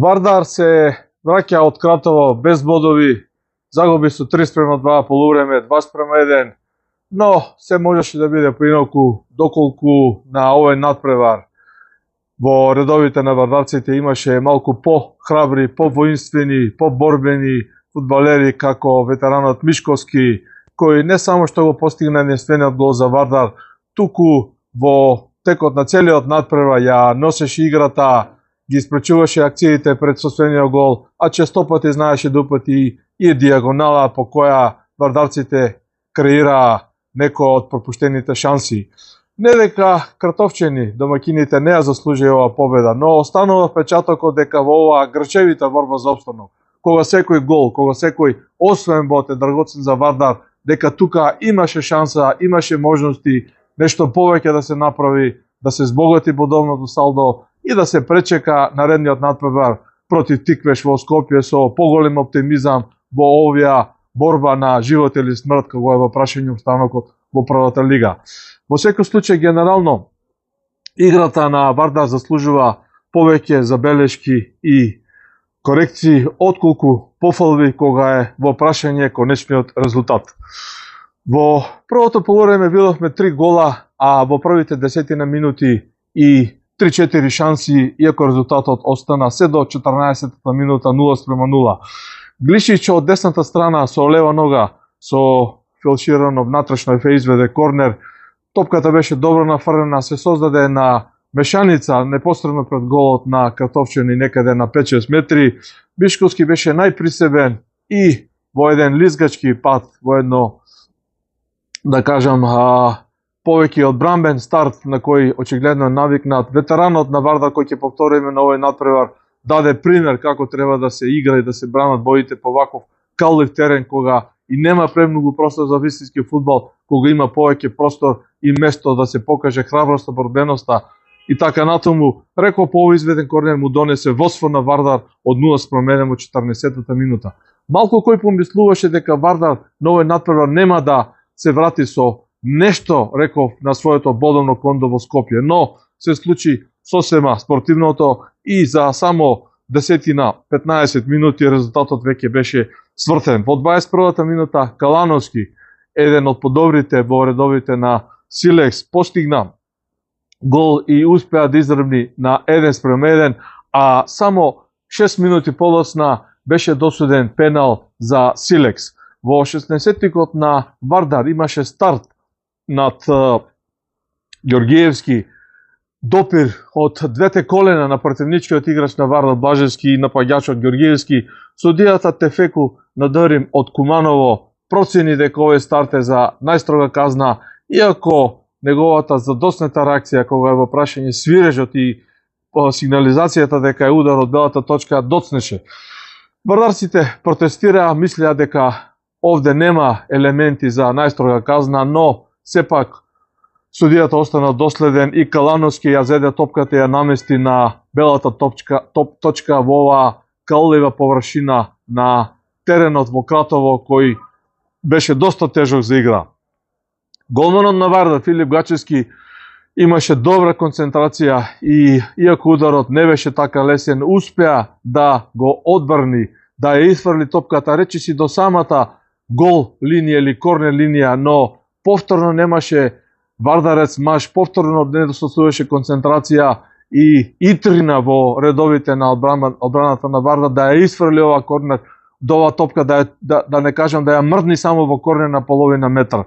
Вардар се враќа од Кратово без бодови, загуби со 3:2 полувреме, 2:1, но се можеше да биде поинаку доколку на овој надпревар во редовите на вардарците имаше малку по-храбри, по-воинствени, по-борбени фудбалери како ветеранот Мишковски, кој не само што го постигна единствениот гол за Вардар, туку во текот на целиот надпревар ја носеше играта, ги испречуваше акциите пред собствениот гол, а често пати знаеше да упати и диагонала по која вардарците креираа некој од пропуштените шанси. Не дека кратовчени домакините не ја заслужија оваа победа, но останува впечатокот дека во оваа грчевита борба за опстанок, кога секој гол, кога секој освоен бод е драгоцен за Вардар, дека тука имаше шанса, имаше можности нешто повеќе да се направи, да се збогати бодовното салдо и да се пречека наредниот надпревар против Тиквеш во Скопје со поголем оптимизам во оваа борба на живот или смрт, кога е во прашање опстанокот во првата лига. Во секој случај, генерално, играта на Вардар заслужува повеќе забелешки и корекции, отколку пофалби кога е во прашање конечниот резултат. Во првото полувреме видовме 3 гола, а во првите 10 минути и 3-4 шанси, иако резултатот остана се до 14-та минута 0:0. Глишич од десната страна со лева нога, со фелширано внатрешно фе изведе корнер. Топката беше добро нафрлена, се создаде на мешаница непосредно пред голот на Кратовчани некаде на 5-6 метри. Мишковски беше најприсебен и во еден лизгачки пат, во едно, да кажам, повеќе одбранбен старт на кој очигледно навикнат. Ветеранот на Вардар кој ќе повториме на овој надпревар даде пример како треба да се игра и да се бранат боите по ваков каллив терен, кога и нема премногу простор за вистински фудбал, кога има повеќе простор и место да се покаже храброста, борбеноста и така натаму. Рекол по овој изведен корнер му донесе водство на Вардар од 0:1 во 14-та минута. Малку кој помислуваше дека Вардар на овој надпревар нема да се врати со нешто, реков, на своето бодовно кондо во Скопје, но се случи сосема спортивното и за само 10-15 минути резултатот веќе беше свртен. Во 21-та минута Калановски, еден од подобрите во редовите на Силекс, постигна гол и успеа да издрбни на 1:1, а само 6 минути подоцна беше досуден пенал за Силекс. Во 16-тикот на Вардар имаше старт над Ѓоргиевски, допир од двете колена на противничкиот играч на Вардар Блажевски и напаѓачот Ѓоргиевски. Судијата Тефеку Надорим од Куманово процени дека овој старт е за најстрога казна, иако неговата задоснета реакција кога е во прашање свирежот и сигнализацијата дека е удар од белата точка доцнеше. Вардарците протестираа, мислеа дека овде нема елементи за најстрога казна, но сепак судијата остана доследен и Калановски ја зеде топката и ја намести на белата точка во оваа каллива површина на теренот во Кратово, кој беше доста тежок за игра. Голманот на Вардар Филип Гачевски имаше добра концентрација и иако ударот не беше така лесен, успеа да го одбрани, да ја изфрли топката, речиси до самата гол линија или корнер линија, но повторно немаше вардарец маш, повторно недостатуваше концентрација и итрина во редовите на одбраната на Вардар да ја изфрли ова корнер, до ова топка да не кажам да ја мрдни само во корнер на половина метар.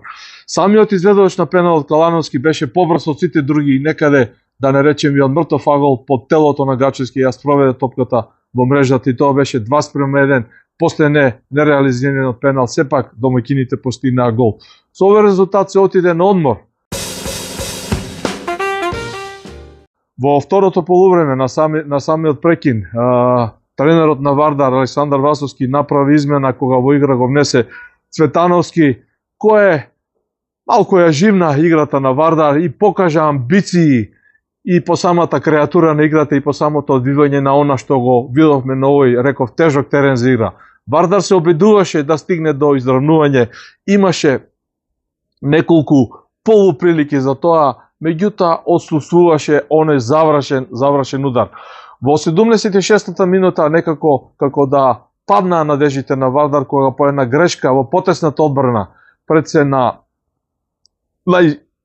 Самиот изведувач на пеналот Калановски беше побрз од сите други и некаде, да не речем и од мртов агол под телото на Гачевски ја спроведе топката во мрежата и тоа беше 2:1. После нереализираниот пенал, сепак домаќините постигнаа гол. Со овој резултат се отиде на одмор. Во второто полувреме на самиот прекин, тренерот на Вардар Александар Васовски направи измена кога во игра го внесе Цветановски, кој малку ја живна играта на Вардар и покажа амбиции и по самата креатура на играта и по самото одвивање на она што го видовме на овој, реков, тежок терен за игра. Вардар се обидуваше да стигне до изравнување, имаше неколку полуприлики за тоа, меѓутоа отсуствуваше оној завршен удар. Во 76-та минута некако како да паднаа надежите на Вардар кога по една грешка во потесната одбрана пред се на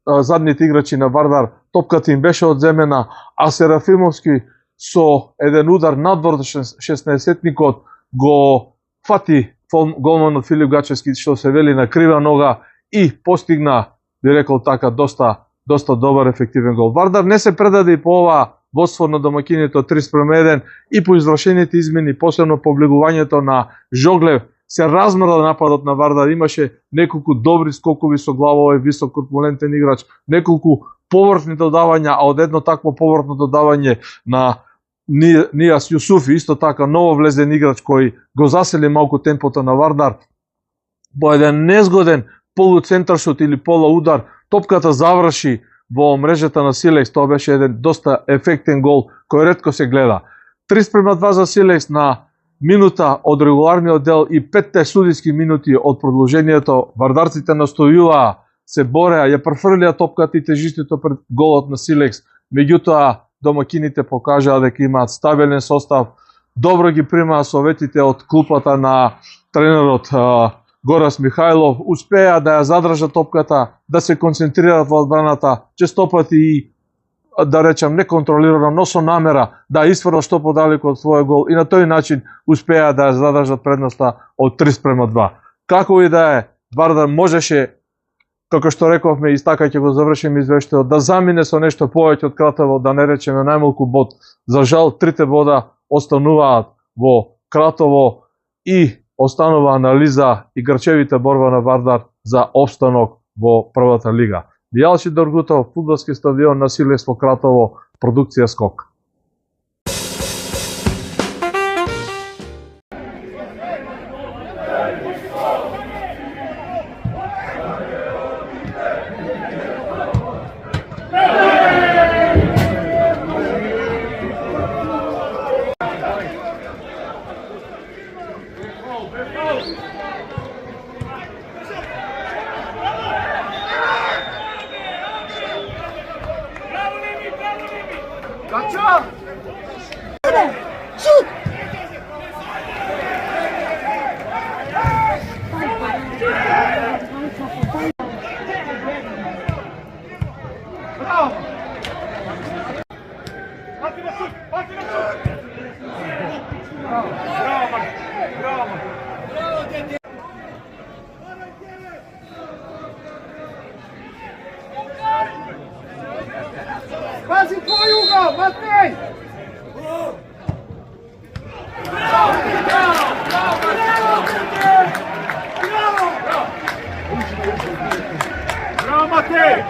задните играчи на Вардар, топката им беше одземена, а Серафимовски со еден удар надвор 16-тникот го фати голманот Филип Гачевски, што се вели на крива нога и постигна, би рекол така, доста добар ефективен гол. Вардар не се предаде и по ова водство на домаќините од 3:1 и по извршените измени, посебно по влегувањето на Жоглев, се размрда нападот на Вардар, имаше неколку добри скокови со глава овој висок корпулентен играч, неколку повртни додавања, а од едно такво повртно додавање на Нијас Јусуфи, исто така ново влезен играч кој го засели малку темпото на Вардар, по еден незгоден полуцентаршот или полуудар, топката заврши во мрежата на Силекс. Тоа беше еден доста ефектен гол кој ретко се гледа. 3:2 за Силекс на минута од регуларниот дел и 5 судиски минути од продолжението. Вардарците настојуваа, се бореа, ја префрлија топката и тежистото пред голот на Силекс. Меѓутоа, домаќините покажаа дека имаат стабилен состав, добро ги примаа советите од клупата на тренерот Горас Михајлов, успеа да ја задржат топката, да се концентрираат во одбраната, честопати и, да речам, неконтролирано, но со намера да изфрлат што подалеку од својот гол и на тој начин успеа да ја задржат предноста од 3:2. Како и да е, Вардар можеше, како што рековме, истака ќе го завршиме извештајот, да замине со нешто повеќе од Кратово, да не речеме најмалку бод. За жал, 3 бода остануваат во Кратово и останува анализа и грчевите борба на Вардар за опстанок во првата лига. Мијалчи Доргутов, фудбалски стадион на Силекс во Кратово, продукција Скок. Pazi tvoj ugao, Matej! Bravo, Matej!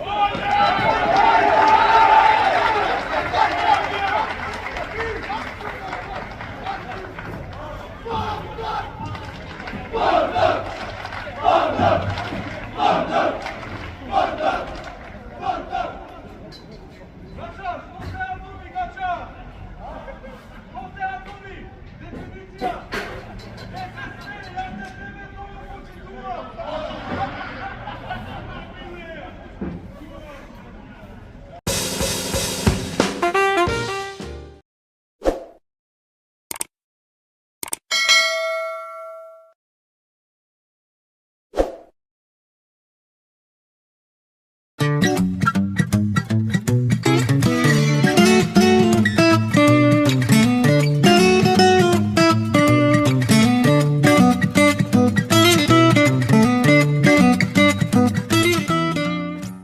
Olha!